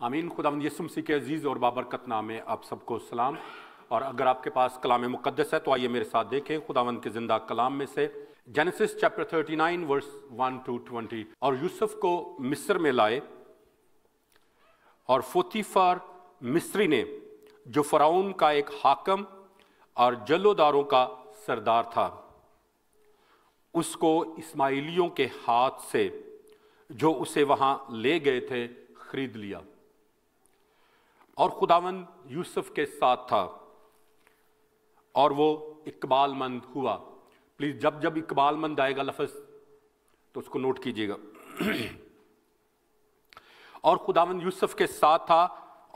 آمین۔ خداوند یسوع مسیح کے عزیز اور بابرکت نام میں آپ سب کو سلام۔ اور اگر آپ کے پاس کلام مقدس ہے تو آئیے میرے ساتھ دیکھیں خداوند کے زندہ کلام میں سے جینیسس چیپٹر 39 ورس 1 to 20۔ اور یوسف کو مصر میں لائے، اور پوتیفار مصری نے، جو فرعون کا ایک حاکم اور جلوداروں کا سردار تھا، اس کو اسماعیلیوں کے ہاتھ سے جو اسے وہاں لے گئے تھے خرید لیا۔ اور خداوند یوسف کے ساتھ تھا اور وہ اقبال مند ہوا۔ پلیز جب اقبال مند آئے گا لفظ تو اس کو نوٹ کیجئے گا۔ اور خداوند یوسف کے ساتھ تھا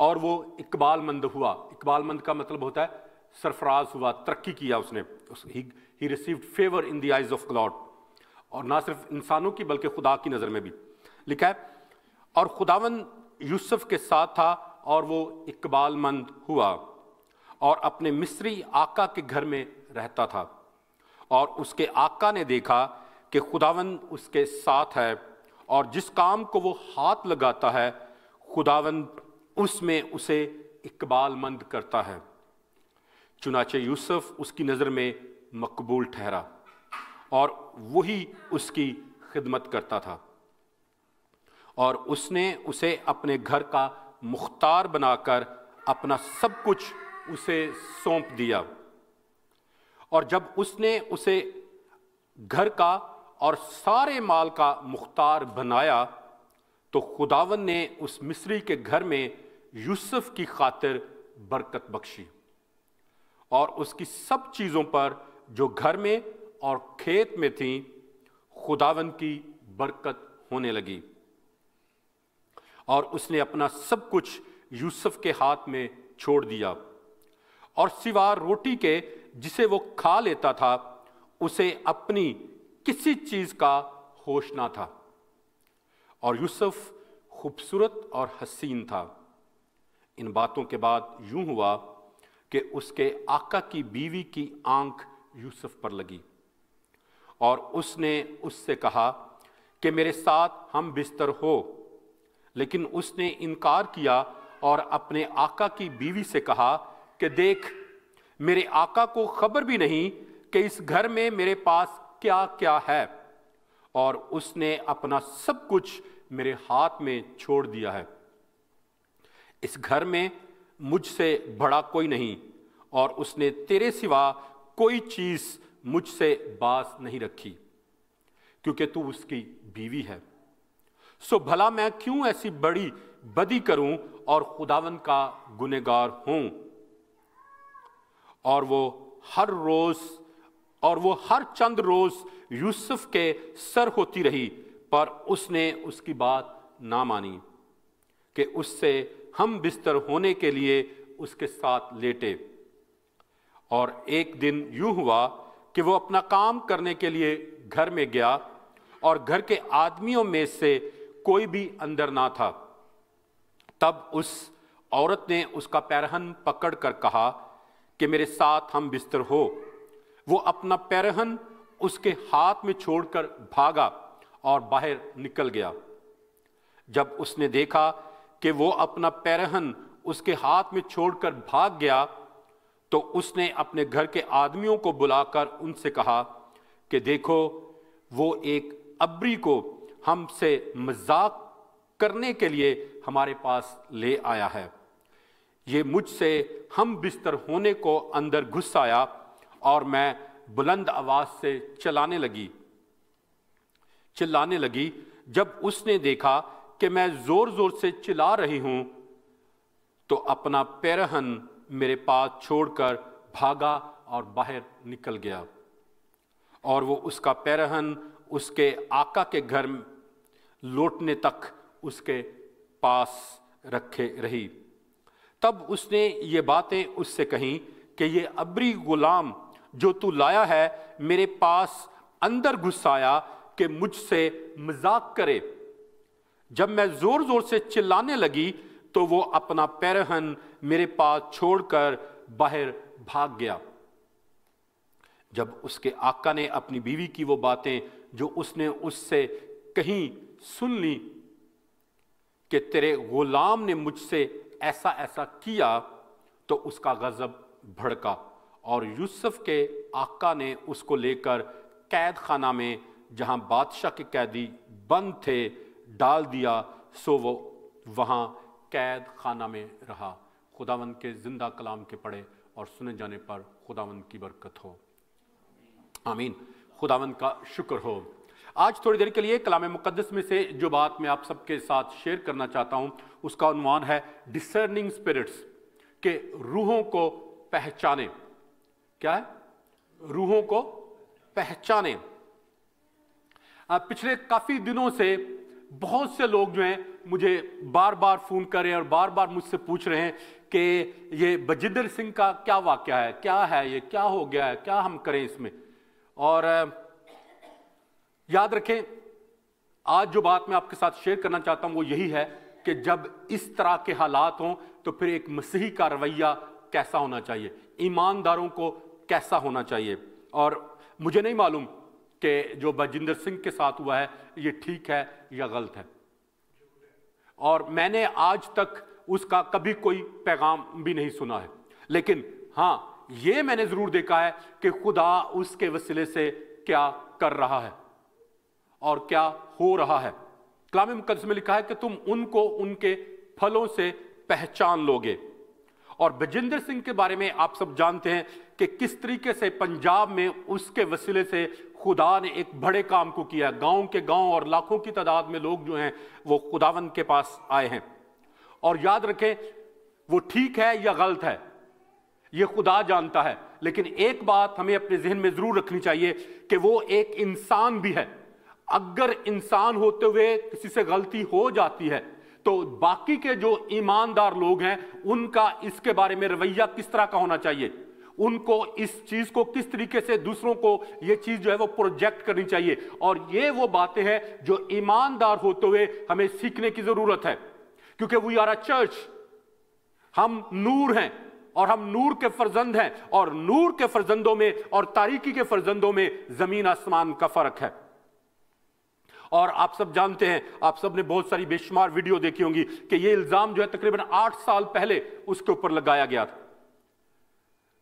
اور وہ اقبال مند ہوا۔ اقبال مند کا مطلب ہوتا ہے سرفراز ہوا، ترقی کیا اس نے۔ He received favor in the eyes of God۔ اور نہ صرف انسانوں کی بلکہ خدا کی نظر میں بھی لکھا ہے۔ اور خداوند یوسف کے ساتھ تھا اور وہ اقبال مند ہوا اور اپنے مصری آقا کے گھر میں رہتا تھا۔ اور اس کے آقا نے دیکھا کہ خداوند اس کے ساتھ ہے، اور جس کام کو وہ ہاتھ لگاتا ہے خداوند اس میں اسے اقبال مند کرتا ہے۔ چنانچہ یوسف اس کی نظر میں مقبول ٹھہرا اور وہی اس کی خدمت کرتا تھا، اور اس نے اسے اپنے گھر کا مختار بنا کر اپنا سب کچھ اسے سونپ دیا۔ اور جب اس نے اسے گھر کا اور سارے مال کا مختار بنایا تو خداوند نے اس مصری کے گھر میں یوسف کی خاطر برکت بخشی، اور اس کی سب چیزوں پر جو گھر میں اور کھیت میں تھیں خداوند کی برکت ہونے لگی۔ اور اس نے اپنا سب کچھ یوسف کے ہاتھ میں چھوڑ دیا، اور سوا روٹی کے جسے وہ کھا لیتا تھا اسے اپنی کسی چیز کا ہوش نہ تھا۔ اور یوسف خوبصورت اور حسین تھا۔ ان باتوں کے بعد یوں ہوا کہ اس کے آقا کی بیوی کی آنکھ یوسف پر لگی، اور اس نے اس سے کہا کہ میرے ساتھ ہم بستر ہو، لیکن اس نے انکار کیا اور اپنے آقا کی بیوی سے کہا کہ دیکھ، میرے آقا کو خبر بھی نہیں کہ اس گھر میں میرے پاس کیا کیا ہے، اور اس نے اپنا سب کچھ میرے ہاتھ میں چھوڑ دیا ہے۔ اس گھر میں مجھ سے بڑا کوئی نہیں، اور اس نے تیرے سوا کوئی چیز مجھ سے باز نہیں رکھی، کیونکہ تو اس کی بیوی ہے۔ سو بھلا میں کیوں ایسی بڑی بدی کروں اور خداوند کا گنہگار ہوں؟ اور وہ ہر چند روز یوسف کے سر ہوتی رہی، پر اس نے اس کی بات نہ مانی کہ اس سے ہم بستر ہونے کے لیے اس کے ساتھ لیٹے۔ اور ایک دن یوں ہوا کہ وہ اپنا کام کرنے کے لیے گھر میں گیا، اور گھر کے آدمیوں میں سے کوئی بھی اندر نہ تھا۔ تب اس عورت نے اس کا پیرہن پکڑ کر کہا کہ میرے ساتھ ہم بستر ہو۔ وہ اپنا پیرہن اس کے ہاتھ میں چھوڑ کر بھاگا اور باہر نکل گیا۔ جب اس نے دیکھا کہ وہ اپنا پیرہن اس کے ہاتھ میں چھوڑ کر بھاگ گیا تو اس نے اپنے گھر کے آدمیوں کو بلا کر ان سے کہا کہ دیکھو، وہ ایک عبری کو ہم سے مذاق کرنے کے لیے ہمارے پاس لے آیا ہے۔ یہ مجھ سے ہم بستر ہونے کو اندر گھس آیا، اور میں بلند آواز سے چلانے لگی۔ جب اس نے دیکھا کہ میں زور زور سے چلا رہی ہوں تو اپنا پیرہن میرے پاس چھوڑ کر بھاگا اور باہر نکل گیا، اور وہ اس کا پیرہن اس کے آقا کے گھر لوٹنے تک اس کے پاس رکھے رہی۔ تب اس نے یہ باتیں اس سے کہیں کہ یہ عبری غلام جو تو لایا ہے میرے پاس اندر گھس آیا کہ مجھ سے مذاق کرے۔ جب میں زور زور سے چلانے لگی تو وہ اپنا پیرہن میرے پاس چھوڑ کر باہر بھاگ گیا۔ جب اس کے آقا نے اپنی بیوی کی وہ باتیں جو اس نے اس سے کہیں سن لی کہ تیرے غلام نے مجھ سے ایسا ایسا کیا، تو اس کا غضب بھڑکا اور یوسف کے آقا نے اس کو لے کر قید خانہ میں جہاں بادشاہ کے قیدی بند تھے ڈال دیا، سو وہ وہاں قید خانہ میں رہا۔ خداوند کے زندہ کلام کے پڑھے اور سنے جانے پر خداوند کی برکت ہو، آمین۔ خداوند کا شکر ہو۔ آج تھوڑی دیر کے لیے کلام مقدس میں سے جو بات میں آپ سب کے ساتھ شیئر کرنا چاہتا ہوں اس کا عنوان ہے ڈسرننگ اسپرٹس، کہ روحوں کو پہچانے۔ کیا ہے؟ روحوں کو پہچانے۔ پچھلے کافی دنوں سے بہت سے لوگ جو ہیں مجھے بار بار فون کر رہے ہیں اور بار بار مجھ سے پوچھ رہے ہیں کہ یہ بجندر سنگھ کا کیا واقعہ ہے، کیا ہے یہ، کیا ہو گیا ہے، کیا ہم کریں اس میں۔ اور یاد رکھیں آج جو بات میں آپ کے ساتھ شیئر کرنا چاہتا ہوں وہ یہی ہے کہ جب اس طرح کے حالات ہوں تو پھر ایک مسیحی کا رویہ کیسا ہونا چاہیے، ایمانداروں کو کیسا ہونا چاہیے۔ اور مجھے نہیں معلوم کہ جو بجندر سنگھ کے ساتھ ہوا ہے یہ ٹھیک ہے یا غلط ہے، اور میں نے آج تک اس کا کبھی کوئی پیغام بھی نہیں سنا ہے، لیکن ہاں یہ میں نے ضرور دیکھا ہے کہ خدا اس کے وسیلے سے کیا کر رہا ہے اور کیا ہو رہا ہے۔ کلام مقدس میں لکھا ہے کہ تم ان کو ان کے پھلوں سے پہچان لوگے۔ اور بجندر سنگھ کے بارے میں آپ سب جانتے ہیں کہ کس طریقے سے پنجاب میں اس کے وسیلے سے خدا نے ایک بڑے کام کو کیا، گاؤں کے گاؤں اور لاکھوں کی تعداد میں لوگ جو ہیں وہ خداوند کے پاس آئے ہیں۔ اور یاد رکھیں وہ ٹھیک ہے یا غلط ہے یہ خدا جانتا ہے، لیکن ایک بات ہمیں اپنے ذہن میں ضرور رکھنی چاہیے کہ وہ ایک انسان بھی ہے۔ اگر انسان ہوتے ہوئے کسی سے غلطی ہو جاتی ہے تو باقی کے جو ایماندار لوگ ہیں ان کا اس کے بارے میں رویہ کس طرح کا ہونا چاہیے، ان کو اس چیز کو کس طریقے سے دوسروں کو یہ چیز جو ہے وہ پروجیکٹ کرنی چاہیے۔ اور یہ وہ باتیں ہیں جو ایماندار ہوتے ہوئے ہمیں سیکھنے کی ضرورت ہے، کیونکہ وی آر اے چرچ، ہم نور ہیں اور ہم نور کے فرزند ہیں، اور نور کے فرزندوں میں اور تاریکی کے فرزندوں میں زمین آسمان کا فرق ہے۔ اور آپ سب جانتے ہیں، آپ سب نے بہت ساری بے شمار ویڈیو دیکھی ہوں گی کہ یہ الزام جو ہے تقریباً 8 سال پہلے اس کے اوپر لگایا گیا تھا۔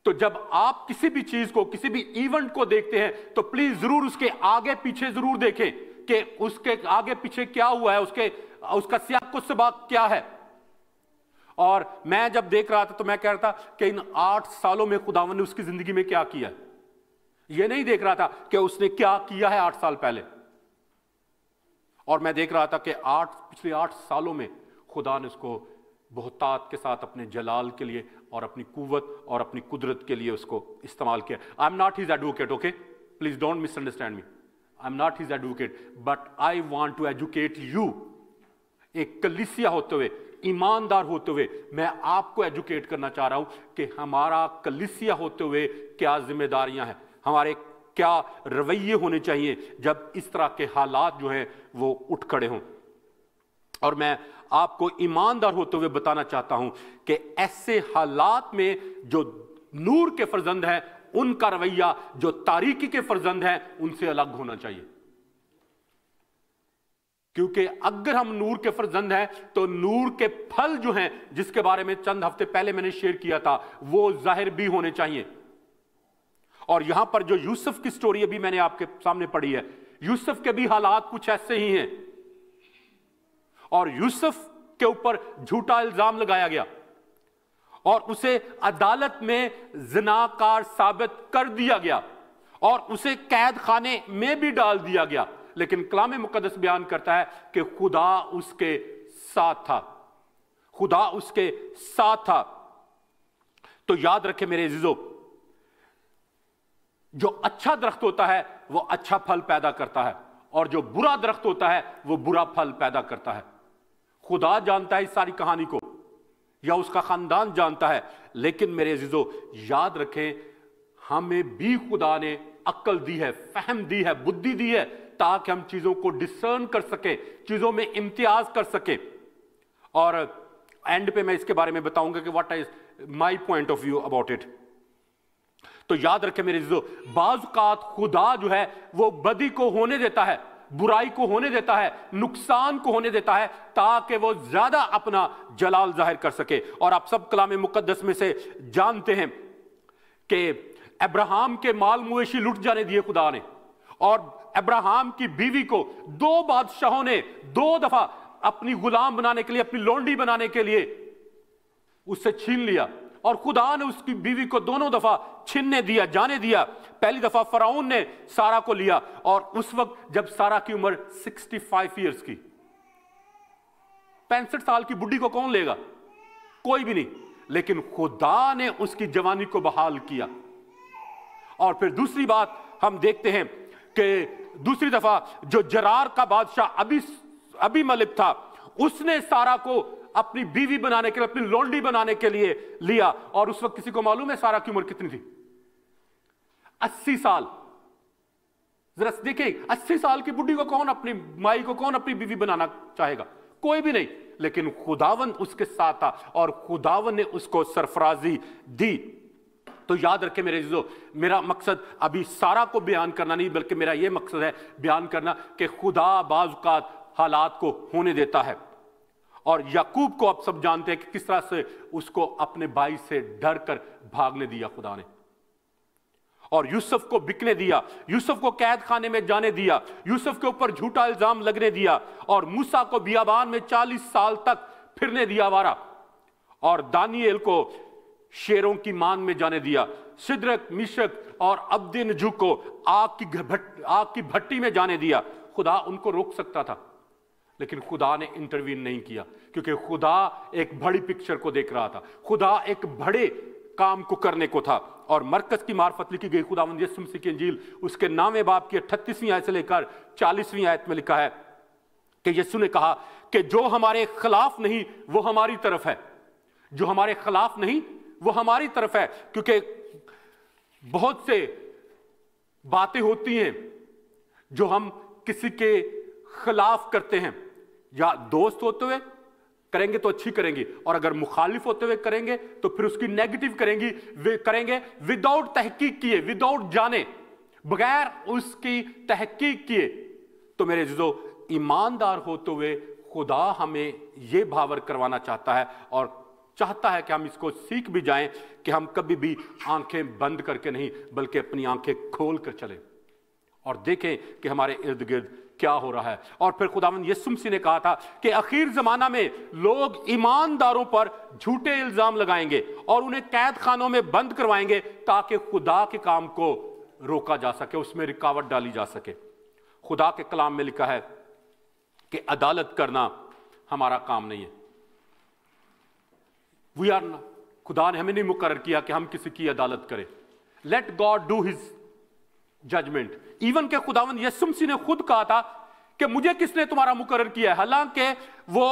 تو جب آپ کسی بھی چیز کو، کسی بھی ایونٹ کو دیکھتے ہیں تو پلیز ضرور اس کے آگے پیچھے ضرور دیکھیں کہ اس کے آگے پیچھے کیا ہوا ہے، اس کا سیاق و سباق کیا ہے۔ اور میں جب دیکھ رہا تھا تو میں کہہ رہا تھا کہ ان 8 سالوں میں خداوند نے اس کی زندگی میں کیا کیا ہے۔ یہ نہیں دیکھ رہا تھا کہ اس نے کیا کیا ہے 8 سال پہلے، اور میں دیکھ رہا تھا کہ پچھلے 8 سالوں میں خدا نے اس کو بہتات کے ساتھ اپنے جلال کے لیے اور اپنی قوت اور اپنی قدرت کے لیے اس کو استعمال کیا۔ I am not his advocate, okay, please don't misunderstand me, I am not his advocate, but I want to educate you. ایک کلیسیا ہوتے ہوئے، ایماندار ہوتے ہوئے میں آپ کو ایجوکیٹ کرنا چاہ رہا ہوں کہ ہمارا کلیسیا ہوتے ہوئے کیا ذمہ داریاں ہیں، ہمارے کیا رویے ہونے چاہیے جب اس طرح کے حالات جو ہیں وہ اٹھ کھڑے ہوں۔ اور میں آپ کو ایماندار ہوتے ہوئے بتانا چاہتا ہوں کہ ایسے حالات میں جو نور کے فرزند ہیں ان کا رویہ جو تاریکی کے فرزند ہیں ان سے الگ ہونا چاہیے، کیونکہ اگر ہم نور کے فرزند ہیں تو نور کے پھل جو ہیں جس کے بارے میں چند ہفتے پہلے میں نے شیئر کیا تھا وہ ظاہر بھی ہونے چاہیے۔ اور یہاں پر جو یوسف کی سٹوری ابھی میں نے آپ کے سامنے پڑھی ہے، یوسف کے بھی حالات کچھ ایسے ہی ہیں، اور یوسف کے اوپر جھوٹا الزام لگایا گیا اور اسے عدالت میں زناکار ثابت کر دیا گیا اور اسے قید خانے میں بھی ڈال دیا گیا، لیکن کلام مقدس بیان کرتا ہے کہ خدا اس کے ساتھ تھا، خدا اس کے ساتھ تھا۔ تو یاد رکھے میرے عزیزو، جو اچھا درخت ہوتا ہے وہ اچھا پھل پیدا کرتا ہے، اور جو برا درخت ہوتا ہے وہ برا پھل پیدا کرتا ہے۔ خدا جانتا ہے اس ساری کہانی کو، یا اس کا خاندان جانتا ہے، لیکن میرے عزیزو یاد رکھیں ہمیں بھی خدا نے عقل دی ہے، فہم دی ہے، بدھی دی ہے، تاکہ ہم چیزوں کو ڈسرن کر سکیں، چیزوں میں امتیاز کر سکیں۔ اور اینڈ پہ میں اس کے بارے میں بتاؤں گا کہ what is my point of view about it. तो याद रखें मेरे अज़ीज़ों, बाज़ औक़ात खुदा जो है वो बदी को होने देता है, बुराई को होने देता है, नुकसान को होने देता है, ताकि वो ज्यादा अपना जलाल जाहिर कर सके। और आप सब कलाम मुकद्दस में से जानते हैं कि अब्राहम के माल मवेशी लुट जाने दिए खुदा ने, और अब्राहम की बीवी को 2 बादशाहों ने 2 दफा अपनी गुलाम बनाने के लिए, अपनी लौंडी बनाने के लिए उससे छीन लिया, और खुदा ने उसकी बीवी को दोनों दफा छीनने दिया, जाने दिया। पहली दफा फराउन ने सारा को लिया, और उस वक्त जब सारा की उम्र 65 ईयर्स की, 65 साल की बुढ़ी को कौन लेगा? कोई भी नहीं। लेकिन खुदा ने उसकी जवानी को बहाल किया। और फिर दूसरी बात हम देखते हैं कि दूसरी दफा जो जरार का बादशाह अभी मलिक था, उसने सारा को अपनी बीवी बनाने के लिए, अपनी लौंडी बनाने के लिए लिया। और उस वक्त किसी को मालूम है सारा की उम्र कितनी थी? 80 साल। जरा देखिए, 80 साल की बुढ़ी को कौन, अपनी माई को कौन अपनी बीवी बनाना चाहेगा? कोई भी नहीं। लेकिन खुदावन उसके साथ था, और खुदावन ने उसको सरफराजी दी। तो याद रखें मेरे अज़ीज़ों, मेरा मकसद अभी सारा को बयान करना नहीं, बल्कि मेरा यह मकसद है बयान करना कि खुदा बाज़ औक़ात हालात को होने देता है। और याकूब को आप सब जानते हैं कि किस तरह से उसको अपने भाई से डर कर भागने दिया खुदा ने, और यूसुफ को बिकने दिया, यूसुफ को कैद खाने में जाने दिया, यूसुफ के ऊपर झूठा इल्जाम लगने दिया, और मूसा को बियाबान में 40 साल तक फिरने दिया आवारा, और दानिएल को शेरों की मान में जाने दिया, सिद्रक, मिशक और अब्दनगो को आग की भट्टी में जाने दिया। खुदा उनको रोक सकता था, लेकिन खुदा ने इंटरवीन नहीं किया, क्योंकि खुदा एक बड़ी पिक्चर को देख रहा था, खुदा एक बड़े काम को करने को था। और मरकज की मार्फत लिखी गई खुदावंद यीशु मसीह की इंजील, उसके 9वें बाब की 38वीं आयत से लेकर 40वीं आयत में लिखा है कि यीशु ने कहा कि जो हमारे खिलाफ नहीं वो हमारी तरफ है, जो हमारे खिलाफ नहीं वो हमारी तरफ है। क्योंकि बहुत से बातें होती हैं जो हम किसी के खिलाफ करते हैं, या दोस्त होते हुए करेंगे तो अच्छी करेंगे, और अगर मुखालिफ होते हुए करेंगे तो फिर उसकी नेगेटिव करेंगे विदाउट तहकीक किए, विदाउट जाने, बगैर उसकी तहकीक किए। तो मेरे अज़ीज़ों, ईमानदार होते हुए खुदा हमें यह भावर करवाना चाहता है, और चाहता है कि हम इसको सीख भी जाएं कि हम कभी भी आंखें बंद करके नहीं, बल्कि अपनी आंखें खोल कर चलें और देखें कि हमारे इर्द गिर्द क्या हो रहा है। और फिर खुदावंद यीशु मसीह ने कहा था कि आखिर जमाना में लोग ईमानदारों पर झूठे इल्जाम लगाएंगे और उन्हें कैद खानों में बंद करवाएंगे, ताकि खुदा के काम को रोका जा सके, उसमें रुकावट डाली जा सके। खुदा के कलाम में लिखा है कि अदालत करना हमारा काम नहीं है। खुदा ने हमें नहीं मुकर्रर किया कि हम किसी की अदालत करें। Let God do his judgement. Even के खुदावंद यीशु मसीह ने खुद कहा था कि मुझे किसने तुम्हारा मुकर्रर किया है, हालांकि वो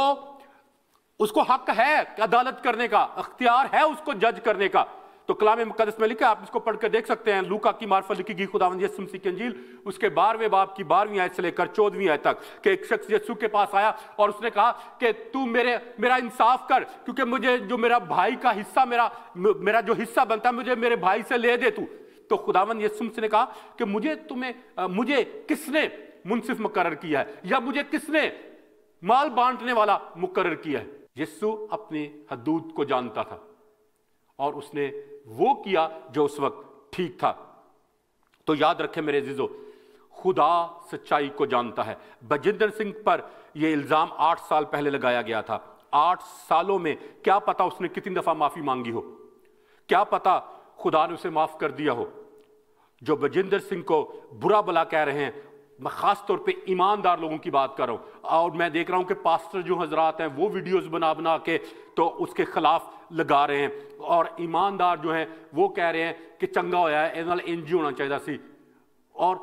उसको हक है अदालत करने का, अख्तियार है उसको जज करने का। तो कलाम मुकद्दस में लिखा, आप इसको पढ़कर देख सकते हैं, लूका की मार्फत लिखी गई खुदावंद यीशु मसीह की इंजील, उसके 12वें बाब की 12वीं आयत से लेकर 14वीं आयत तक, कि एक शख्स यीशु के पास आया और उसने कहा कि तू मेरा इंसाफ कर, क्योंकि मुझे जो मेरा भाई का हिस्सा, मेरा जो हिस्सा बनता है मुझे मेरे भाई से ले दे तू। तो खुदावंद यीशु मसीह ने कहा कि मुझे किसने मुंसिफ मुकर्रर किया है, या मुझे किसने माल बांटने वाला मुकर्रर किया है। यीशु अपनी हदूद को जानता था और उसने वो किया जो उस वक्त ठीक था। तो याद रखें मेरे अजीजों, खुदा सच्चाई को जानता है। बजिंदर सिंह पर यह इल्जाम 8 साल पहले लगाया गया था। 8 सालों में क्या पता उसने कितनी दफा माफी मांगी हो, क्या पता खुदा ने उसे माफ कर दिया हो। जो बजिंदर सिंह को बुरा भला कह रहे हैं, मैं खास तौर पे ईमानदार लोगों की बात कर रहा हूं, और मैं देख रहा हूं कि पास्टर जो हजरात हैं वो वीडियोस बना के तो उसके खिलाफ लगा रहे हैं, और ईमानदार जो हैं वो कह रहे हैं कि चंगा होया है, इस नाल इंज होना चाहिए सी, और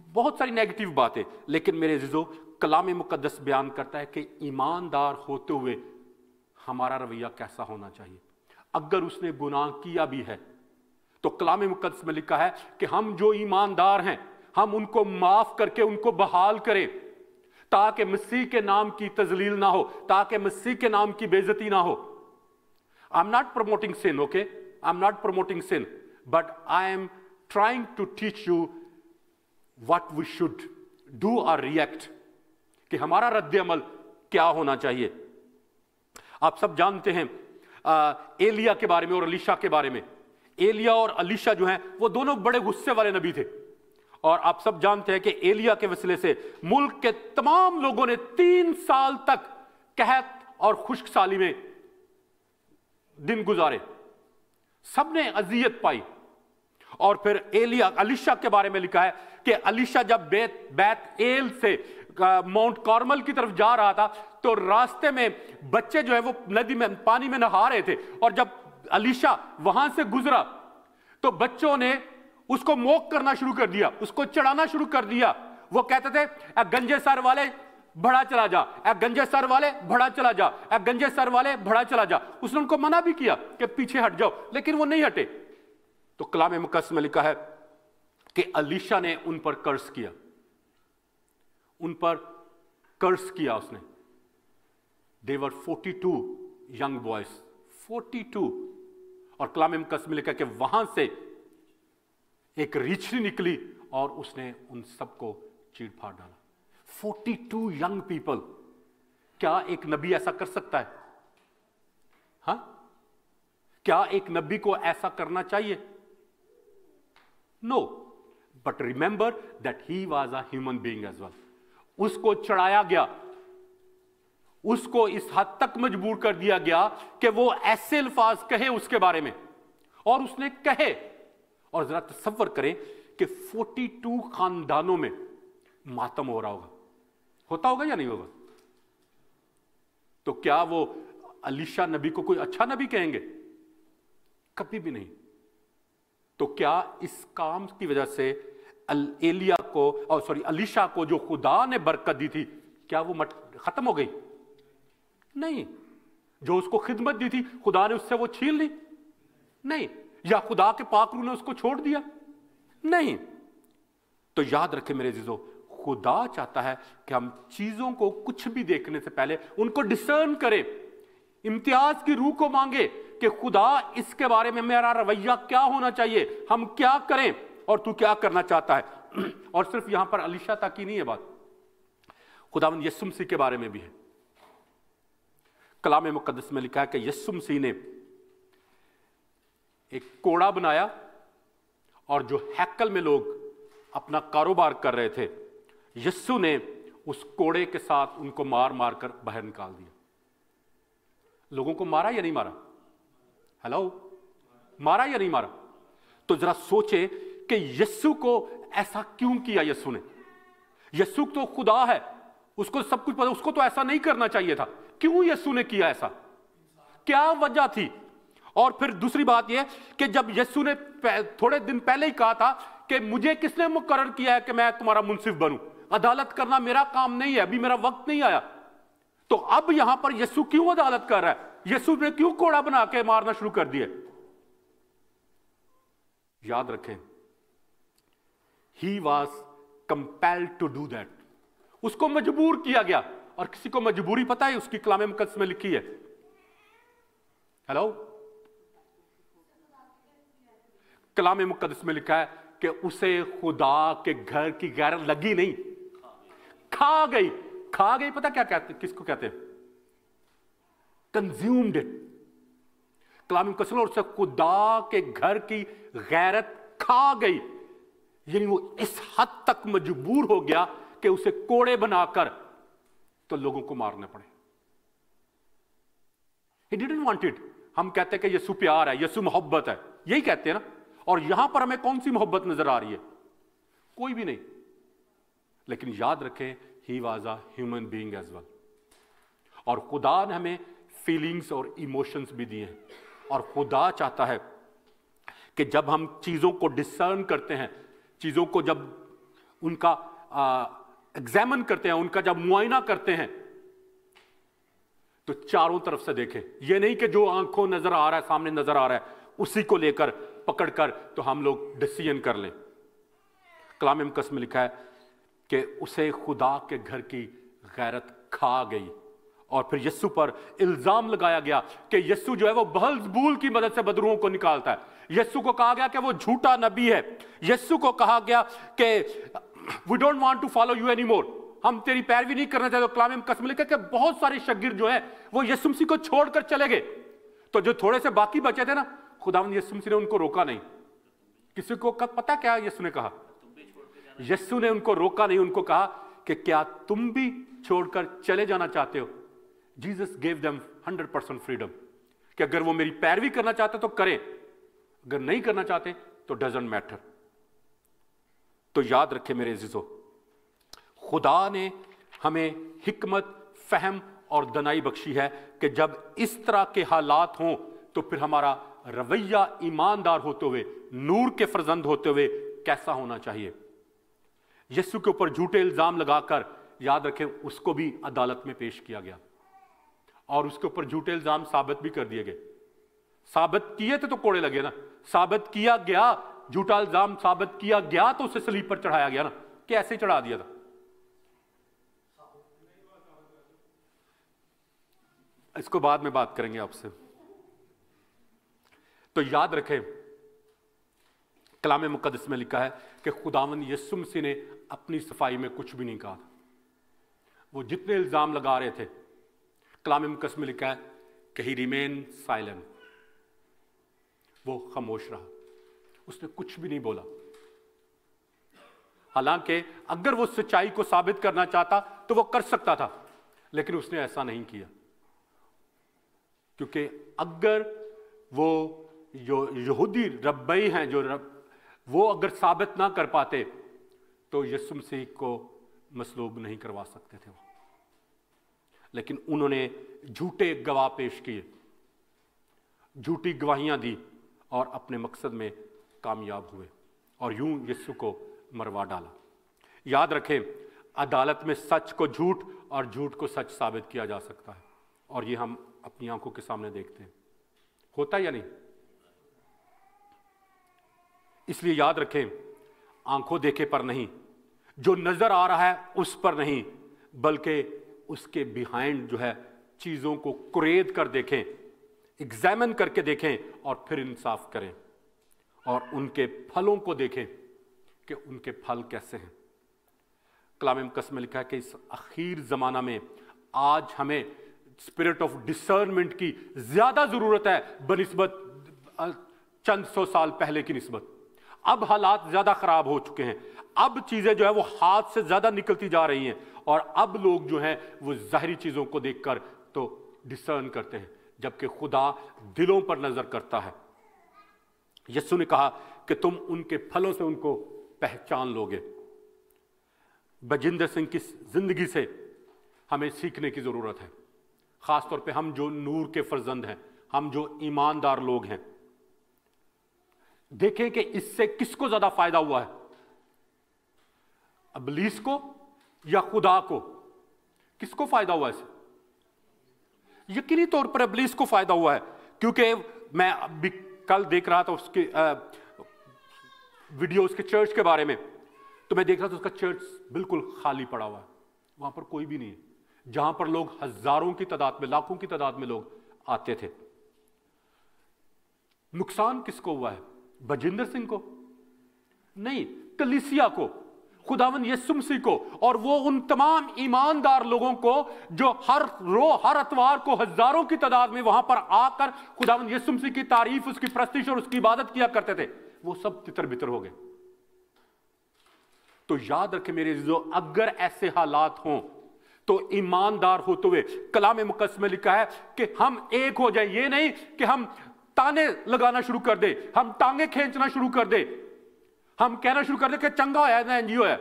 बहुत सारी नेगेटिव बातें। लेकिन मेरे अजीजों, कलाम मुकद्दस बयान करता है कि ईमानदार होते हुए हमारा रवैया कैसा होना चाहिए। अगर उसने गुनाह किया भी है तो कलाम मुकद्दस में लिखा है कि हम जो ईमानदार हैं हम उनको माफ करके उनको बहाल करें, ताकि मसीह के नाम की तजलील ना हो, ताकि मसीह के नाम की बेइज्जती ना हो। I am not promoting sin, okay, I am not promoting sin, but I am trying to teach you what we should do or react, कि हमारा रद्द अमल क्या होना चाहिए। आप सब जानते हैं एलिया के बारे में और अलीशा के बारे में। एलिया और अलीशा जो हैं वो दोनों बड़े गुस्से वाले नबी थे, और आप सब जानते हैं कि एलिया के वसीले से मुल्क के तमाम लोगों ने 3 साल तक कहत और खुश्क साली में दिन गुजारे, सबने अजियत पाई। और फिर एलिया अलीशा के बारे में लिखा है कि अलीशा जब बैत एल से माउंट कार्मल की तरफ जा रहा था तो रास्ते में बच्चे जो है वो नदी में पानी में नहा रहे थे, और जब अलीशा वहां से गुजरा तो बच्चों ने उसको मोक करना शुरू कर दिया, उसको चढ़ाना शुरू कर दिया। वो कहते थे ए गंजे सर वाले बढ़ा चला जा, ए गंजे सर वाले बढ़ा चला जा, ए गंजे सर वाले बढ़ा चला जा। उसने उनको मना भी किया कि पीछे हट जाओ, लेकिन वो नहीं हटे। तो कलाम मुकद्दस में लिखा है कि अलीशा ने उन पर कर्ज किया, उन पर कर्ज किया उसने। दे वर 42 यंग बॉयज, 42। और कलाम मुकद्दस में लिखा है कि वहां से एक रीछनी निकली और उसने उन सबको चीर फाड़ डाला। 42 यंग पीपल। क्या एक नबी ऐसा कर सकता है? हां, क्या एक नबी को ऐसा करना चाहिए? No, but remember that he was a human being as well. उसको चढ़ाया गया, उसको इस हद तक मजबूर कर दिया गया कि वो ऐसे अल्फाज कहे उसके बारे में, और उसने कहे। और जरा तसव्वुर करें कि 42 खानदानों में मातम हो रहा होगा, होता होगा या नहीं होगा? तो क्या वो अलीशा नबी को कोई अच्छा नबी कहेंगे? कभी भी नहीं। तो क्या इस काम की वजह से एलिया को और अलीशा को जो खुदा ने बरकत दी थी, क्या वो खत्म हो गई? नहीं। जो उसको खिदमत दी थी खुदा ने उससे वो छीन ली? नहीं। या खुदा के पाक रूह ने उसको छोड़ दिया? नहीं। तो याद रखें मेरे अजीजों, खुदा चाहता है कि हम चीजों को कुछ भी देखने से पहले उनको डिसर्न करें, इम्तियाज की रूह को मांगे कि खुदा इसके बारे में मेरा रवैया क्या होना चाहिए, हम क्या करें और तू क्या करना चाहता है। और सिर्फ यहां पर अलीशा तक ही नहीं है बात, खुदावंद यीशु मसीह के बारे में भी है। कलाम मुकद्दस में लिखा है कि यीशु मसीह ने एक कोड़ा बनाया, और जो हैकल में लोग अपना कारोबार कर रहे थे, यीशु ने उस कोड़े के साथ उनको मार मार कर बाहर निकाल दिया। लोगों को मारा या नहीं मारा? हेलो, मारा या नहीं मारा? तो जरा सोचे कि यीशु को ऐसा क्यों किया यीशु ने? यीशु तो खुदा है, उसको सब कुछ पता, उसको तो ऐसा नहीं करना चाहिए था। क्यों यीशु ने किया ऐसा? क्या वजह थी? और फिर दूसरी बात यह कि जब यीशु ने थोड़े दिन पहले ही कहा था कि मुझे किसने मुकर्रर किया है कि मैं तुम्हारा मुंसिफ बनूं, अदालत करना मेरा काम नहीं है, अभी मेरा वक्त नहीं आया। तो अब यहां पर यीशु क्यों अदालत कर रहा है? यीशु ने क्यों कोड़ा बना के मारना शुरू कर दिया? याद रखें, he was compelled to do that. उसको मजबूर किया गया, और किसी को मजबूरी पता है उसकी कलाम मुकद्दस में लिखी है। हेलो, कलाम मुकद्दस में लिखा है कि उसे खुदा के घर की गैरत लगी नहीं, खा गई। खा गई पता क्या कहते, किसको कहते हैं? Consumed it. कलाम मुकद्दस में उसे खुदा के घर की गैरत खा गई, यानी वो इस हद तक मजबूर हो गया कि उसे कोड़े बनाकर तो लोगों को मारने पड़े। He didn't want it। हम कहते हैं कि यीशु प्यार है, यीशु मोहब्बत है, यही कहते हैं ना। और यहां पर हमें कौन सी मोहब्बत नजर आ रही है? कोई भी नहीं। लेकिन याद रखें, he was a human being as well. और खुदा ने हमें फीलिंग्स और इमोशंस भी दिए हैं, और खुदा चाहता है कि जब हम चीजों को डिसर्न करते हैं, चीजों को जब उनका एग्जामिन करते हैं, उनका जब मुआयना करते हैं, तो चारों तरफ से देखें। यह नहीं कि जो आंखों नजर आ रहा है, सामने नजर आ रहा है, उसी को लेकर पकड़कर तो हम लोग डिसीजन कर लें। कलाम मुकद्दस में लिखा है कि उसे खुदा के घर की गैरत खा गई, और फिर यीशु पर इल्जाम लगाया गया कि यीशु जो है वो बहल ज़बूल की मदद से बदरूहों को निकालता है। यीशु को कहा गया कि वो झूठा नबी है, यीशु को कहा गया कि we don't want to follow you any more, हम तेरी पैरवी नहीं करना चाहते। कलाम मुकद्दस में लिखा कि बहुत सारे शागिर्द जो है वो यीशु मसीह को छोड़कर चले गए, तो जो थोड़े से बाकी बचे थे ना, खुदावंद यीशु मसीह ने उनको रोका नहीं। किसी को पता क्या यीशु ने कहा? यीशु ने उनको रोका नहीं, उनको कहा कि क्या तुम भी छोड़कर चले जाना चाहते हो? जीसस गेव देम 100% फ्रीडम कि अगर वो मेरी पैरवी करना चाहते तो करें, अगर नहीं करना चाहते तो डजंट मैटर। तो याद रखें मेरे अजीजों, खुदा ने हमें हिकमत, फहम और दनाई बख्शी है कि जब इस तरह के हालात हों तो फिर हमारा रवैया ईमानदार होते हुए, नूर के फर्जंद होते हुए कैसा होना चाहिए। यीशु के ऊपर झूठे इल्जाम लगाकर, याद रखें, उसको भी अदालत में पेश किया गया और उसके ऊपर झूठे इल्जाम साबित भी कर दिए गए। साबित किए थे तो कोड़े लगे ना, साबित किया गया, झूठा इल्जाम साबित किया गया तो उसे सलीब पर चढ़ाया गया ना, कैसे चढ़ा दिया था? इसको बाद में बात करेंगे आपसे। तो याद रखें, कलाम मुकद्दस में लिखा है कि खुदावंद यीशु मसीह ने अपनी सफाई में कुछ भी नहीं कहा था। वो जितने इल्जाम लगा रहे थे, कलाम मुकद्दस में लिखा है कि ही रिमेन साइलेंट, वो खामोश रहा, उसने कुछ भी नहीं बोला। हालांकि अगर वो सच्चाई को साबित करना चाहता तो वो कर सकता था, लेकिन उसने ऐसा नहीं किया, क्योंकि अगर वो जो यहूदी रब्बई हैं, वो अगर साबित ना कर पाते तो यीशु मसीह को मसलूब नहीं करवा सकते थे वो। लेकिन उन्होंने झूठे गवाह पेश किए, झूठी गवाहियां दी और अपने मकसद में कामयाब हुए और यूं यीशु को मरवा डाला। याद रखें, अदालत में सच को झूठ और झूठ को सच साबित किया जा सकता है, और ये हम अपनी आंखों के सामने देखते हैं। होता या नहीं? इसलिए याद रखें, आंखों देखे पर नहीं, जो नजर आ रहा है उस पर नहीं, बल्कि उसके बिहाइंड जो है चीजों को कुरेद कर देखें, एग्जामिन करके देखें और फिर इंसाफ करें और उनके फलों को देखें कि उनके फल कैसे हैं। कलाम मुकद्दस में लिखा है कि इस आखिर जमाना में आज हमें स्पिरिट ऑफ डिसर्नमेंट की ज्यादा जरूरत है बनिस्बत चंद सौ साल पहले की निस्बत। अब हालात ज्यादा खराब हो चुके हैं, अब चीजें जो है वो हाथ से ज्यादा निकलती जा रही हैं, और अब लोग जो हैं वो ज़ाहिरी चीजों को देखकर तो डिसर्न करते हैं, जबकि खुदा दिलों पर नजर करता है। यीशु ने कहा कि तुम उनके फलों से उनको पहचान लोगे। बजिंदर सिंह की जिंदगी से हमें सीखने की जरूरत है, खासतौर पे हम जो नूर के फर्जंद हैं, हम जो ईमानदार लोग हैं। देखें कि इससे किसको ज्यादा फायदा हुआ है, इब्लीस को या खुदा को? किसको फायदा हुआ है? यकीनी तौर पर इब्लीस को फायदा हुआ है, क्योंकि मैं अभी कल देख रहा था उसके वीडियो उसके चर्च के बारे में, तो मैं देख रहा था उसका चर्च बिल्कुल खाली पड़ा हुआ है, वहां पर कोई भी नहीं है, जहां पर लोग हजारों की तादाद में, लाखों की तादाद में लोग आते थे। नुकसान किसको हुआ है? बजिंदर सिंह को नहीं, कलीसिया को, खुदावंद यीशु मसीह को, और वो उन तमाम ईमानदार लोगों को जो हर अतवार को हजारों की तादाद में वहां पर आकर खुदावंद यीशु मसीह की तारीफ, उसकी प्रस्तिश और उसकी इबादत किया करते थे, वो सब तितर बितर हो गए। तो याद रखें मेरे अजीजों, अगर ऐसे हालात हों तो ईमानदार होते हुए, कलाम मुकद्दस में लिखा है कि हम एक हो जाए। ये नहीं कि हम ताने लगाना शुरू कर दे, हम टांगे खींचना शुरू कर दे, हम कहना शुरू कर दे कि चंगा है ना एनजीओ है,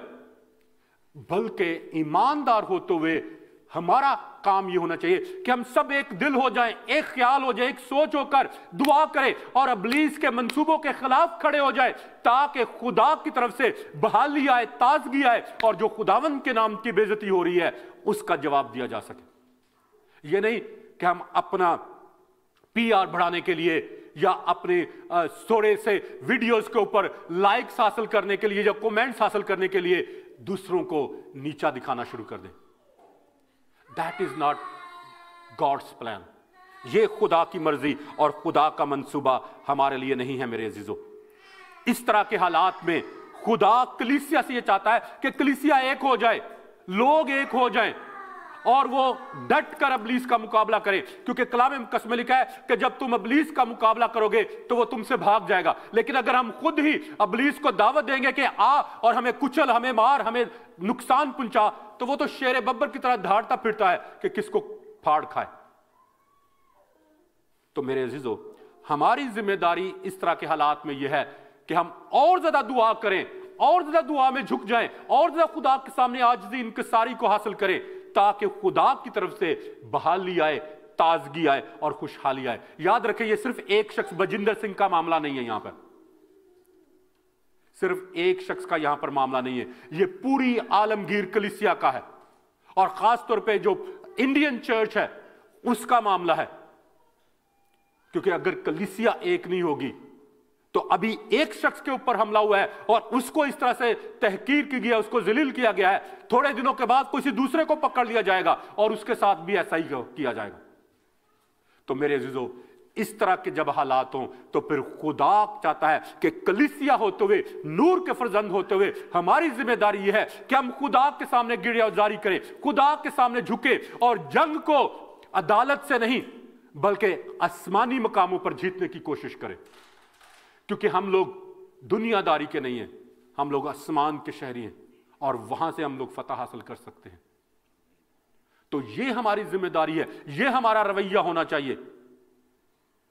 बल्कि ईमानदार होते हुए हमारा काम यह होना चाहिए कि हम सब एक दिल हो जाएं, एक ख्याल हो जाए, एक सोच होकर दुआ करें और इब्लीस के मंसूबों के खिलाफ खड़े हो जाए, ताकि खुदा की तरफ से बहाली आए, ताजगी आए और जो खुदावंद के नाम की बेइज्जती हो रही है उसका जवाब दिया जा सके। यह नहीं कि हम अपना पीआर बढ़ाने के लिए या अपने थोड़े से वीडियोस के ऊपर लाइक्स हासिल करने के लिए या कमेंट्स हासिल करने के लिए दूसरों को नीचा दिखाना शुरू कर दें। That is not God's plan. یہ خدا کی مرضی اور خدا کا منصوبہ ہمارے لیے نہیں ہے میرے عزیزو۔ اس طرح کے حالات میں خدا کلیسیا سے یہ چاہتا ہے کہ کلیسیا ایک ہو جائے، لوگ ایک ہو جائیں اور وہ ڈٹ کر ابلیس کا مقابلہ کرے، کیونکہ کلام مقدس میں لکھا ہے کہ جب تم ابلیس کا مقابلہ کرو گے تو وہ تم سے بھاگ جائے گا۔ لیکن اگر ہم خود ہی ابلیس کو دعوت دیں گے کہ آ اور ہمیں کچل، ہمیں مار، ہمیں نقصان پہنچا، تو وہ تو شیر ببر کی طرح دھاڑتا پھرتا ہے کہ کس کو پھاڑ کھائے۔ تو میرے عزیزو، ہماری ذمہ داری اس طرح کے حالات میں یہ ہے کہ ہم اور زیادہ دعا کریں، اور زیادہ دعا میں جھک جائیں، اور زیادہ خدا کے سامنے عاجزی انکساری کو حاصل کریں، تاکہ خدا کی طرف سے بحالی آئے، تازگی آئے اور خوشحالی آئے۔ یاد رکھیں، یہ صرف ایک شخص بجندر سنگھ کا معاملہ نہیں ہے، یہاں پر صرف ایک شخص کا یہاں پر معاملہ نہیں ہے، یہ پوری عالمگیر کلیسیا کا ہے، اور خاص طور پہ جو انڈین چرچ ہے اس کا معاملہ ہے۔ کیونکہ اگر کلیسیا ایک نہیں ہوگی تو ابھی ایک شخص کے اوپر حملہ ہوا ہے اور اس کو اس طرح سے تحقیر کی گیا، اس کو ذلیل کیا گیا ہے، تھوڑے دنوں کے بعد کسی دوسرے کو پکڑ لیا جائے گا اور اس کے ساتھ بھی ایسا ہی کیا جائے گا۔ تو میرے عزیزو، اس طرح کے جب حالات ہوں تو پھر خدا چاہتا ہے کہ کلیسیا ہوتے ہوئے، نور کے فرزند ہوتے ہوئے، ہماری ذمہ داری یہ ہے کہ ہم خدا کے سامنے گریہ وزاری کریں، خدا کے سامنے جھکیں اور جنگ کو عدالت سے نہیں بلکہ آسمانی مقاموں پر جیتنے کی کوشش کریں، کیونکہ ہم لوگ دنیا داری کے نہیں ہیں، ہم لوگ آسمان کے شہری ہیں اور وہاں سے ہم لوگ فتح حاصل کر سکتے ہیں۔ تو یہ ہماری ذمہ داری ہے، یہ ہمارا رویہ ہونا چاہیے،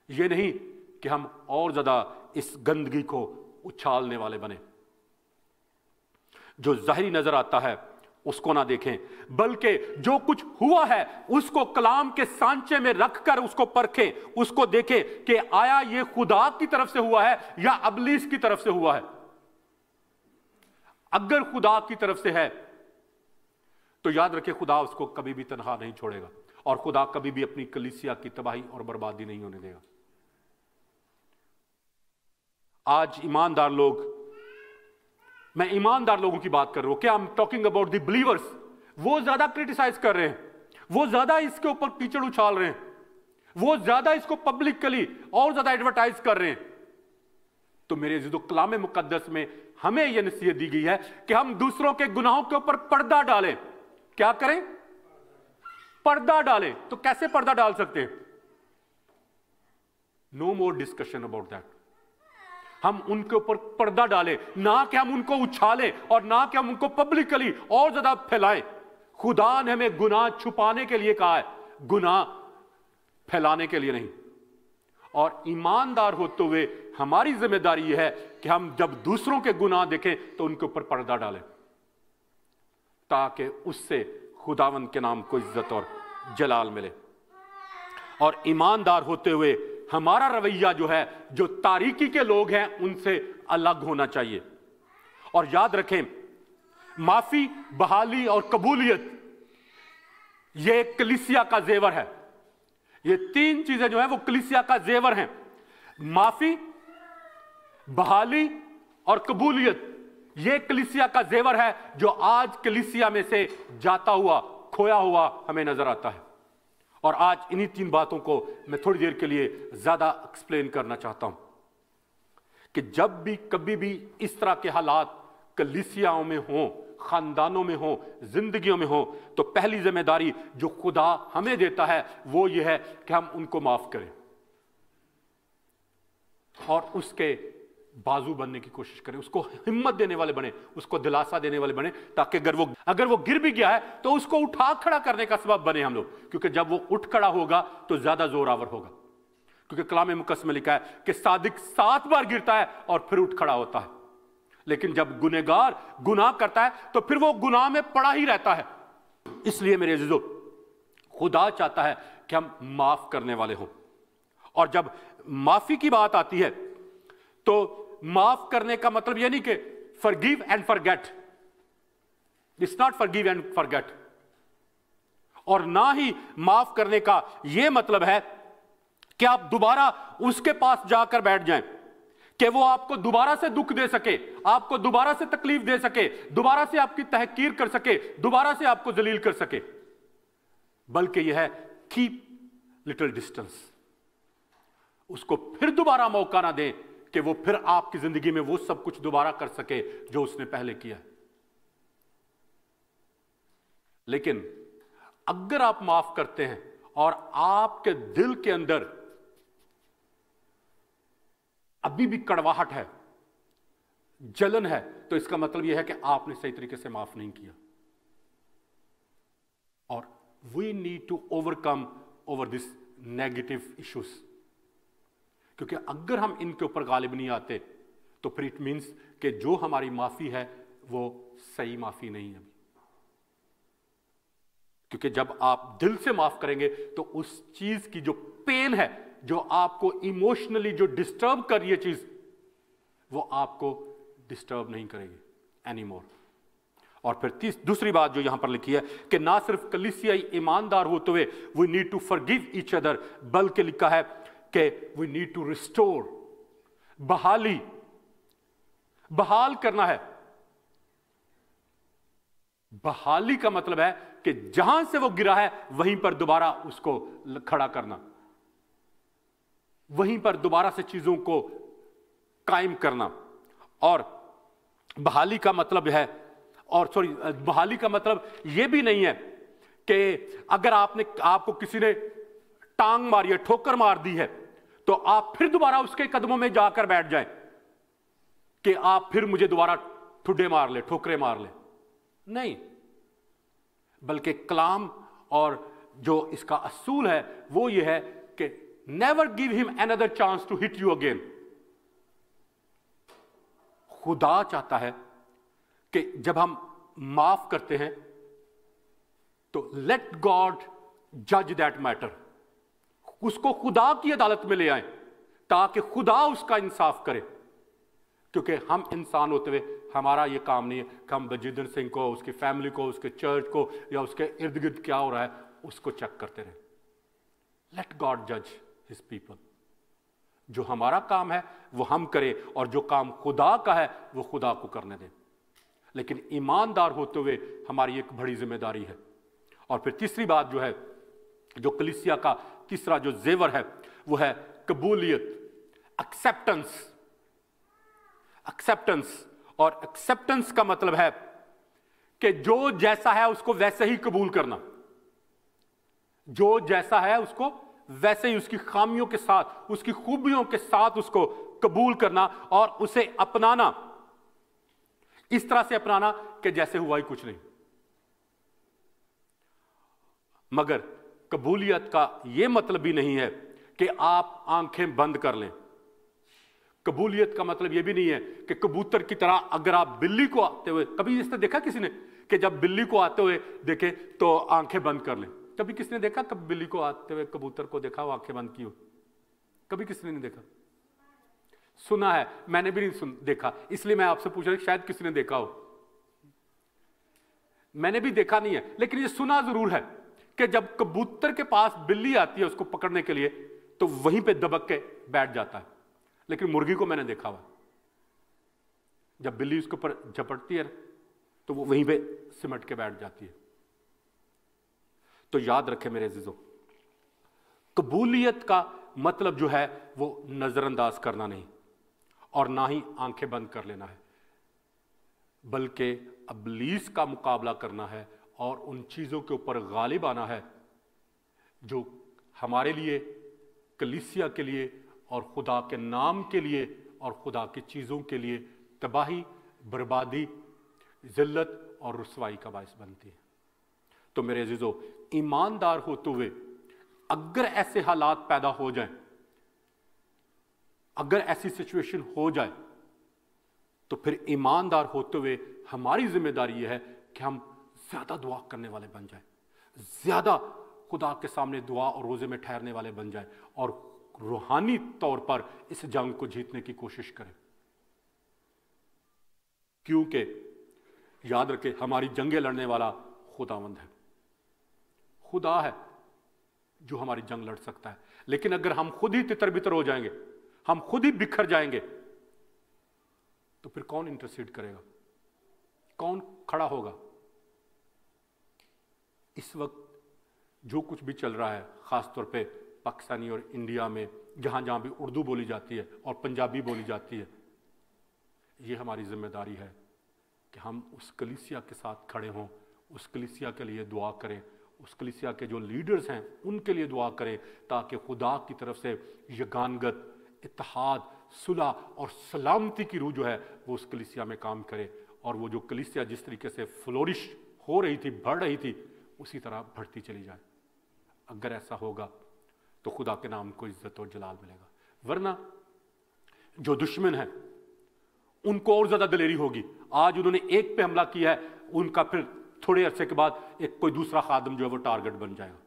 یہ نہیں کہ ہم اور زیادہ اس گندگی کو اچھالنے والے بنے۔ جو ظاہری نظر آتا ہے اس کو نہ دیکھیں، بلکہ جو کچھ ہوا ہے اس کو کلام کے سانچے میں رکھ کر اس کو پرکھیں، اس کو دیکھیں کہ آیا یہ خدا کی طرف سے ہوا ہے یا ابلیس کی طرف سے ہوا ہے۔ اگر خدا کی طرف سے ہے تو یاد رکھیں خدا اس کو کبھی بھی تنہا نہیں چھوڑے گا، اور خدا کبھی بھی اپنی کلیسیا کی تباہی اور بربادی نہیں ہونے دے گا۔ آج ایماندار لوگ، میں ایماندار لوگوں کی بات کر رہا ہوں، کیا ہم ٹاکنگ اباؤٹ دی بلیورز، وہ زیادہ کرٹیسائز کر رہے ہیں، وہ زیادہ اس کے اوپر کیچڑ اچھال رہے ہیں، وہ زیادہ اس کو پبلکلی اور زیادہ ایڈورٹائز کر رہے ہیں۔ تو میرے عزیزو، کلام مقدس میں ہمیں یہ نصیحت دی گئی ہے کہ ہم دوسروں کے گناہوں کے اوپر پردہ ڈالیں۔ کیا کریں؟ پردہ ڈالیں۔ تو کیسے پردہ ڈال سکتے ہیں؟ نو مور ڈسکشن اباؤٹ دیٹ۔ ہم ان کے اوپر پردہ ڈالیں، نہ کہ ہم ان کو اچھالیں اور نہ کہ ہم ان کو پبلکلی اور زیادہ پھیلائیں۔ خدا نے ہمیں گناہ چھپانے کے لیے کہا ہے، گناہ پھیلانے کے لیے نہیں۔ اور ایماندار ہوتے ہوئے ہماری ذمہ داری یہ ہے کہ ہم جب دوسروں کے گناہ دیکھیں تو ان کے اوپر پردہ ڈالیں، تاکہ اس سے خداوند کے نام کو عزت اور جلال ملے۔ اور ایماندار ہوتے ہوئے ہمارا رویہ جو ہے، جو تاریکی کے لوگ ہیں ان سے الگ ہونا چاہیے۔ اور یاد رکھیں، معافی، بحالی اور قبولیت یہ کلیسیا کا زیور ہے۔ یہ تین چیزیں جو ہیں وہ کلیسیا کا زیور ہیں، معافی، بحالی اور قبولیت۔ یہ کلیسیا کا زیور ہے جو آج کلیسیا میں سے جاتا ہوا، کھویا ہوا ہمیں نظر آتا ہے۔ اور آج انہی تین باتوں کو میں تھوڑی دیر کے لیے زیادہ ایکسپلین کرنا چاہتا ہوں کہ جب بھی کبھی بھی اس طرح کے حالات کلیسیاؤں میں ہوں، خاندانوں میں ہوں، زندگیوں میں ہوں، تو پہلی ذمہ داری جو خدا ہمیں دیتا ہے وہ یہ ہے کہ ہم ان کو معاف کریں اور اس کے بازو بننے کی کوشش کریں، اس کو ہمت دینے والے بنے، اس کو دلاسا دینے والے بنے، تاکہ اگر وہ گر بھی گیا ہے تو اس کو اٹھا کھڑا کرنے کا سبب بنے ہم لوگ، کیونکہ جب وہ اٹھ کھڑا ہوگا تو زیادہ زور آور ہوگا۔ کیونکہ کلام مقدس میں لکھا ہے کہ صادق 7 بار گرتا ہے اور پھر اٹھ کھڑا ہوتا ہے، لیکن جب گنہگار گناہ کرتا ہے تو پھر وہ گناہ میں پڑا ہی رہتا ہے۔ اس لیے میرے عزیزو، خدا چاہتا ہے کہ ہم معاف کرنے والے ہوں، اور جب معافی کی بات آتی ہے تو معاف کرنے کا مطلب یہ نہیں کہ forgive and forget، it's not forgive and forget، اور نہ ہی معاف کرنے کا یہ مطلب ہے کہ آپ دوبارہ اس کے پاس جا کر بیٹھ جائیں کہ وہ آپ کو دوبارہ سے دکھ دے سکے، آپ کو دوبارہ سے تکلیف دے سکے، دوبارہ سے آپ کی تحقیر کر سکے، دوبارہ سے آپ کو ذلیل کر سکے، بلکہ یہ ہے keep लिटिल डिस्टेंस, उसको फिर दोबारा मौका ना दें कि वो फिर आपकी जिंदगी में वो सब कुछ दोबारा कर सके जो उसने पहले किया। लेकिन अगर आप माफ करते हैं और आपके दिल के अंदर अभी भी कड़वाहट है, जलन है, तो इसका मतलब यह है कि आपने सही तरीके से माफ नहीं किया। और we need to overcome over this negative issues, क्योंकि अगर हम इनके ऊपर गालिब नहीं आते तो फिर इट मीन्स कि जो हमारी माफी है वो सही माफी नहीं है। क्योंकि जब आप दिल से माफ करेंगे तो उस चीज की जो पेन है, जो आपको इमोशनली जो डिस्टर्ब कर रही है चीज, वो आपको डिस्टर्ब नहीं करेगी एनीमोर। और फिर दूसरी बात जो यहां पर लिखी है कि ना सिर्फ कलीसियाई ईमानदार होते हुए we need to forgive each other, बल्कि लिखा है कि वी नीड टू रिस्टोर, बहाल करना है। बहाली का मतलब है कि जहां से वो गिरा है वहीं पर दोबारा उसको खड़ा करना, वहीं पर दोबारा से चीजों को कायम करना। और बहाली का मतलब है, और सॉरी, बहाली का मतलब यह भी नहीं है कि अगर आपको किसी ने टांग मारी है, ठोकर मार दी है, तो आप फिर दोबारा उसके कदमों में जाकर बैठ जाएं कि आप फिर मुझे दोबारा ठुड्डे मार ले, ठोकरे मार ले। नहीं, बल्कि कलाम और जो इसका असूल है वो ये है कि never give him another chance to hit you again. खुदा चाहता है कि जब हम माफ करते हैं तो लेट गॉड जज दैट मैटर, उसको खुदा की अदालत में ले आए ताकि खुदा उसका इंसाफ करे। क्योंकि हम इंसान होते हुए हमारा ये काम नहीं है कि हम बलजिंदर सिंह को, उसकी फैमिली को, उसके चर्च को या उसके इर्द गिर्द क्या हो रहा है उसको चेक करते रहे। लेट गॉड जज हिज पीपल। जो हमारा काम है वो हम करें और जो काम खुदा का है वो खुदा को करने दें। लेकिन ईमानदार होते हुए हमारी एक बड़ी जिम्मेदारी है। और फिर तीसरी बात जो है, जो कलीसिया का तीसरा जो जेवर है वो है कबूलियत, एक्सेप्टेंस। एक्सेप्टेंस, और एक्सेप्टेंस का मतलब है कि जो जैसा है उसको वैसे ही कबूल करना, जो जैसा है उसको वैसे ही उसकी खामियों के साथ, उसकी खूबियों के साथ उसको कबूल करना और उसे अपनाना, इस तरह से अपनाना कि जैसे हुआ ही कुछ नहीं। मगर कबूलियत का यह मतलब भी नहीं है कि आप आंखें बंद कर लें। कबूलियत का मतलब यह भी नहीं है कि कबूतर की तरह अगर आप बिल्ली को आते हुए, कभी इसने देखा किसी ने कि जब बिल्ली को आते हुए देखे तो आंखें बंद कर लें? कभी किसी ने देखा कब बिल्ली को आते हुए कबूतर को देखा वो आंखें बंद की हो? कभी किसी ने नहीं देखा। सुना है, मैंने भी नहीं देखा, इसलिए मैं आपसे पूछ रहा हूं शायद किसी ने देखा हो। मैंने भी देखा नहीं है, लेकिन ये सुना जरूर है कि जब कबूतर के पास बिल्ली आती है उसको पकड़ने के लिए तो वहीं पे दबक के बैठ जाता है। लेकिन मुर्गी को मैंने देखा हुआ, जब बिल्ली उसके ऊपर झपटती है तो वो वहीं पे सिमट के बैठ जाती है। तो याद रखें मेरे अजीजों, कबूलियत का मतलब जो है वो नजरअंदाज करना नहीं और ना ही आंखें बंद कर लेना है, बल्कि इब्लीस का मुकाबला करना है और उन चीजों के ऊपर गालिब आना है जो हमारे लिए, कलीसिया के लिए और खुदा के नाम के लिए और खुदा की चीजों के लिए तबाही, बर्बादी, जिल्लत और रुसवाई का बायस बनती है। तो मेरे अजीजों, ईमानदार होते हुए अगर ऐसे हालात पैदा हो जाएं, अगर ऐसी सिचुएशन हो जाए, तो फिर ईमानदार होते हुए हमारी जिम्मेदारी यह है कि हम ज्यादा दुआ करने वाले बन जाएं, ज्यादा खुदा के सामने दुआ और रोजे में ठहरने वाले बन जाएं और रूहानी तौर पर इस जंग को जीतने की कोशिश करें। क्योंकि याद रखें, हमारी जंगें लड़ने वाला खुदावंद है, खुदा है जो हमारी जंग लड़ सकता है। लेकिन अगर हम खुद ही तितर बितर हो जाएंगे, हम खुद ही बिखर जाएंगे, तो फिर कौन इंटरसीड करेगा, कौन खड़ा होगा? इस वक्त जो कुछ भी चल रहा है, खासतौर पे पाकिस्तानी और इंडिया में जहाँ जहाँ भी उर्दू बोली जाती है और पंजाबी बोली जाती है, ये हमारी जिम्मेदारी है कि हम उस कलीसिया के साथ खड़े हों, उस कलीसिया के लिए दुआ करें, उस कलीसिया के जो लीडर्स हैं उनके लिए दुआ करें, ताकि खुदा की तरफ से यगानगत, इत्तेहाद, सुलह और सलामती की रूह जो है वो उस कलीसिया में काम करे, और वो जो कलीसिया जिस तरीके से फ्लोरिश हो रही थी, बढ़ रही थी, उसी तरह बढ़ती चली जाए। अगर ऐसा होगा तो खुदा के नाम को इज्जत और जलाल मिलेगा। वरना जो दुश्मन है उनको और ज्यादा दलेरी होगी। आज उन्होंने एक पे हमला किया है, उनका फिर थोड़े अरसे के बाद एक कोई दूसरा खादम जो है वो टारगेट बन जाएगा।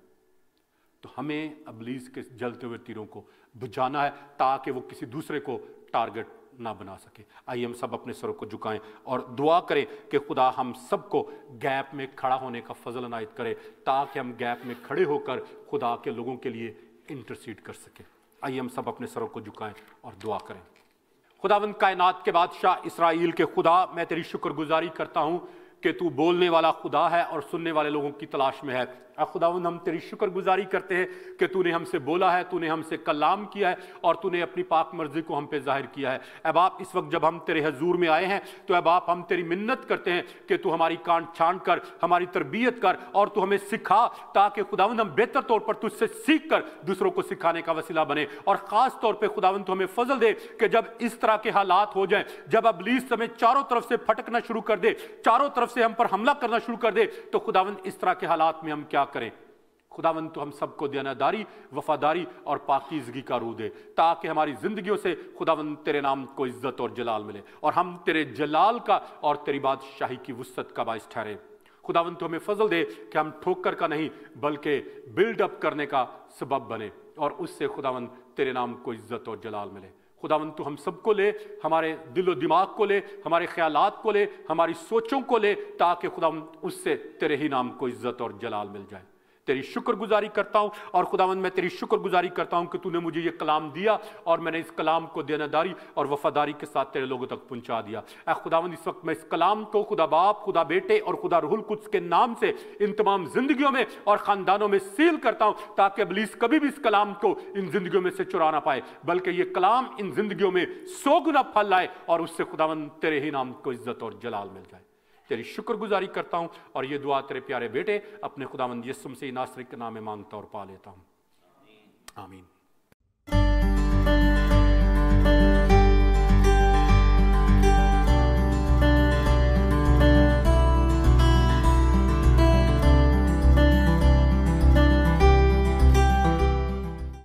तो हमें इब्लीस के जलते हुए तीरों को बुझाना है ताकि वो किसी दूसरे को टारगेट ना बना सके। आइए हम सब अपने सरों को झुकाएं और दुआ करें कि खुदा हम सबको गैप में खड़ा होने का फजल अनायत करे, ताकि हम गैप में खड़े होकर खुदा के लोगों के लिए इंटरसीड कर सके। आइए हम सब अपने सरों को झुकाएं और दुआ करें। खुदावंद कायनात के बादशाह, इस्राएल के खुदा, मैं तेरी शुक्रगुजारी करता हूं कि तू बोलने वाला खुदा है और सुनने वाले लोगों की तलाश में है। खुदावंद हम तेरी शुक्रगुजारी करते हैं कि तूने हमसे बोला है, तूने हमसे कलाम किया है और तूने अपनी पाक मर्जी को हम पे जाहिर किया है। अब आप इस वक्त जब हम तेरे हजूर में आए हैं तो अब आप हम तेरी मिन्नत करते हैं कि तू हमारी कान छान कर, हमारी तरबियत कर और तू हमें सिखा, ताकि खुदावंद हम बेहतर तौर पर तुझसे सीख कर दूसरों को सिखाने का वसीला बने। और खास तौर पर खुदावंद तो हमें फजल दे कि जब इस तरह के हालात हो जाएं, जब इब्लीस हमें चारों तरफ से फटकना शुरू कर दे, चारों तरफ से हम पर हमला करना शुरू कर दे, तो खुदावंद इस तरह के हालात में हम क्या करें। खुदावंद तो हम सबको दयादारी, वफादारी और पाकीज़गी का रूह दे, ताकि हमारी जिंदगियों से खुदावंद तेरे नाम को इज्जत और जलाल मिले और हम तेरे जलाल का और तेरी बादशाही की वुसअत का बाइस ठहरे। खुदावंद तो हमें फजल दे कि हम ठोकर का नहीं बल्कि बिल्डअप करने का सबब बने और उससे खुदावंद तेरे नाम को इज्जत और जलाल मिले। खुदावंद तू हम सबको ले, हमारे दिलो दिमाग को ले, हमारे ख्यालात को ले, हमारी सोचों को ले, ताकि खुदावंद उससे तेरे ही नाम को इज्जत और जलाल मिल जाए। तेरी शुक्रगुजारी करता हूं और खुदावंद मैं तेरी शुक्रगुजारी करता हूं कि तूने मुझे ये कलाम दिया और मैंने इस कलाम को देनदारी और वफादारी के साथ तेरे लोगों तक पहुंचा दिया। ऐ खुदावंद इस वक्त मैं इस कलाम को खुदा बाप, खुदा बेटे और खुदा रूहुल कुद्स के नाम से इन तमाम जिंदगियों में और खानदानों में सील करता हूं, ताकि इब्लीस कभी भी इस कलाम को इन जिंदगियों में से चुरा ना पाए, बल्कि ये कलाम इन जिंदगियों में 100 गुना फल लाए और उससे खुदावंद तेरे ही नाम को इज्जत और जलाल मिल जाए। तेरी शुक्रगुजारी करता हूं और ये दुआ तेरे प्यारे बेटे अपने खुदावंद यीशु मसीह नासरी के नाम में मांगता और पा लेता हूं। आमीन।